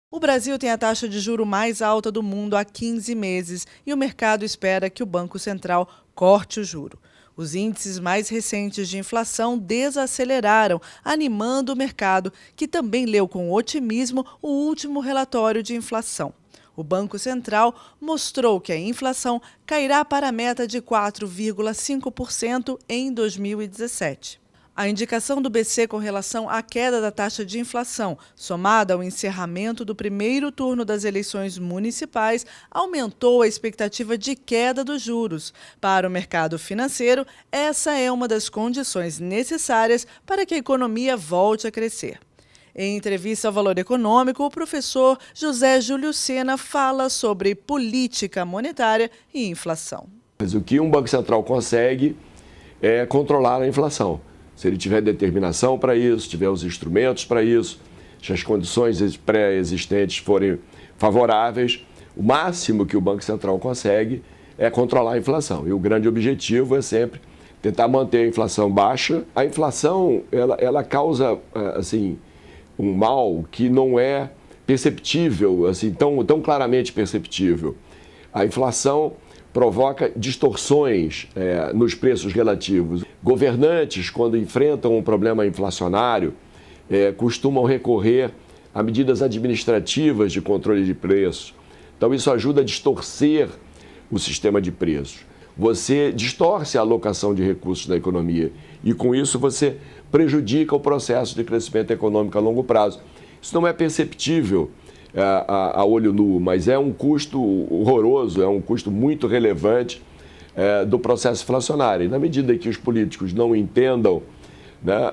O Brasil tem a taxa de juro mais alta do mundo há 15 meses e o mercado espera que o Banco Central corte o juro. Os índices mais recentes de inflação desaceleraram, animando o mercado, que também leu com otimismo o último relatório de inflação. O Banco Central mostrou que a inflação cairá para a meta de 4,5% em 2017. A indicação do BC com relação à queda da taxa de inflação, somada ao encerramento do primeiro turno das eleições municipais, aumentou a expectativa de queda dos juros. Para o mercado financeiro, essa é uma das condições necessárias para que a economia volte a crescer. Em entrevista ao Valor Econômico, o professor José Júlio Sena fala sobre política monetária e inflação. Mas o que um Banco Central consegue é controlar a inflação. Se ele tiver determinação para isso, tiver os instrumentos para isso, se as condições pré-existentes forem favoráveis, o máximo que o Banco Central consegue é controlar a inflação. E o grande objetivo é sempre tentar manter a inflação baixa. A inflação, ela causa, assim, um mal que não é perceptível, assim, tão claramente perceptível. A inflação provoca distorções nos preços relativos. Governantes, quando enfrentam um problema inflacionário, costumam recorrer a medidas administrativas de controle de preços. Então, isso ajuda a distorcer o sistema de preços. Você distorce a alocação de recursos da economia e, com isso, você prejudica o processo de crescimento econômico a longo prazo. Isso não é perceptível a olho nu, mas é um custo horroroso, é um custo muito relevante do processo inflacionário. E na medida em que os políticos não entendam, né,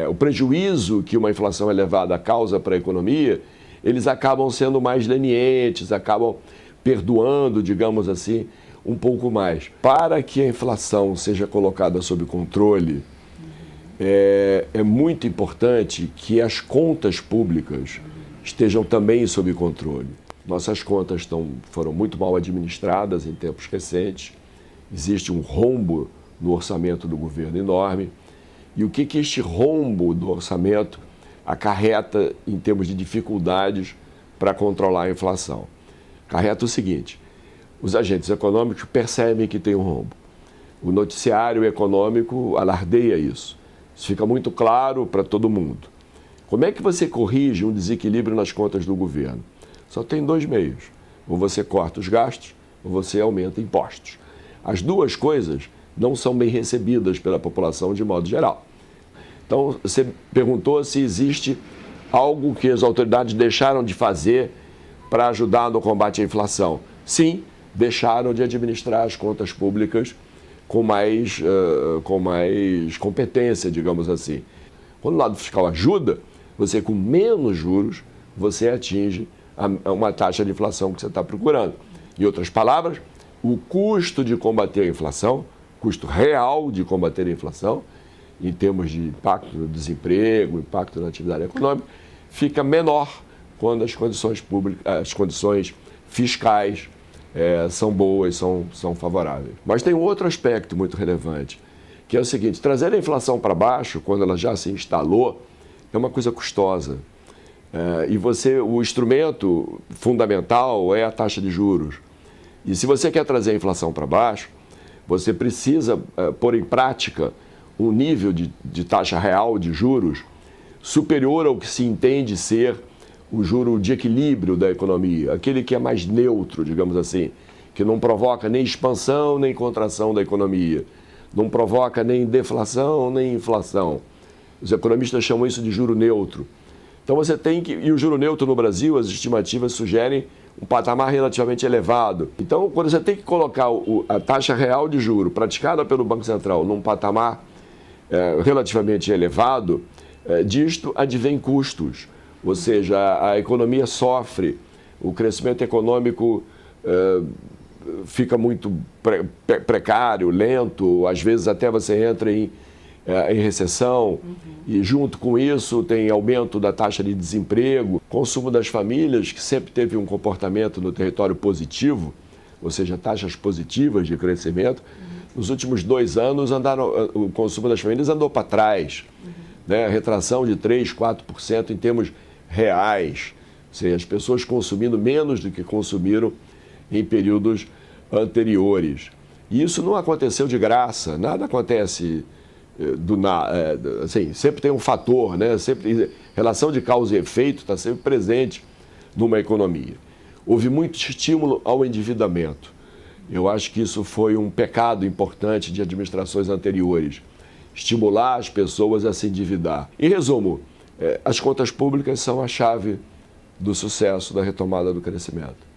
o prejuízo que uma inflação elevada causa para a economia, eles acabam sendo mais lenientes, acabam perdoando, digamos assim, um pouco mais. Para que a inflação seja colocada sob controle, é muito importante que as contas públicas estejam também sob controle. Nossas contas foram muito mal administradas em tempos recentes, existe um rombo no orçamento do governo enorme. E o que este rombo do orçamento acarreta em termos de dificuldades para controlar a inflação? Acarreta o seguinte: os agentes econômicos percebem que tem um rombo. O noticiário econômico alardeia isso. Isso fica muito claro para todo mundo. Como é que você corrige um desequilíbrio nas contas do governo? Só tem dois meios. Ou você corta os gastos, ou você aumenta impostos. As duas coisas não são bem recebidas pela população de modo geral. Então, você perguntou se existe algo que as autoridades deixaram de fazer para ajudar no combate à inflação. Sim, deixaram de administrar as contas públicas com mais competência, digamos assim. Quando o lado fiscal ajuda, você com menos juros, você atinge uma taxa de inflação que você está procurando. Em outras palavras, o custo de combater a inflação, custo real de combater a inflação, em termos de impacto no desemprego, impacto na atividade econômica, fica menor quando as condições fiscais são boas, são favoráveis. Mas tem um outro aspecto muito relevante, que é o seguinte: trazer a inflação para baixo, quando ela já se instalou, é uma coisa custosa. E o instrumento fundamental é a taxa de juros. E se você quer trazer a inflação para baixo, você precisa pôr em prática um nível de taxa real de juros superior ao que se entende ser o juro de equilíbrio da economia, aquele que é mais neutro, digamos assim, que não provoca nem expansão nem contração da economia, não provoca nem deflação nem inflação. Os economistas chamam isso de juro neutro. Então você tem que... E o juro neutro no Brasil, as estimativas sugerem um patamar relativamente elevado. Então, quando você tem que colocar a taxa real de juro praticada pelo Banco Central num patamar relativamente elevado, disto advém custos. Ou seja, a economia sofre, o crescimento econômico fica muito precário, lento, às vezes até você entra em recessão, e junto com isso tem aumento da taxa de desemprego, consumo das famílias, que sempre teve um comportamento no território positivo, ou seja, taxas positivas de crescimento. Nos últimos 2 anos, o consumo das famílias andou para trás, né? Retração de 3%, 4% em termos reais. seja, as pessoas consumindo menos do que consumiram em períodos anteriores. E isso não aconteceu de graça, nada acontece do nada, assim, sempre tem um fator, né? Sempre, relação de causa e efeito está sempre presente numa economia. Houve muito estímulo ao endividamento. Eu acho que isso foi um pecado importante de administrações anteriores, estimular as pessoas a se endividar. Em resumo, as contas públicas são a chave do sucesso da retomada do crescimento.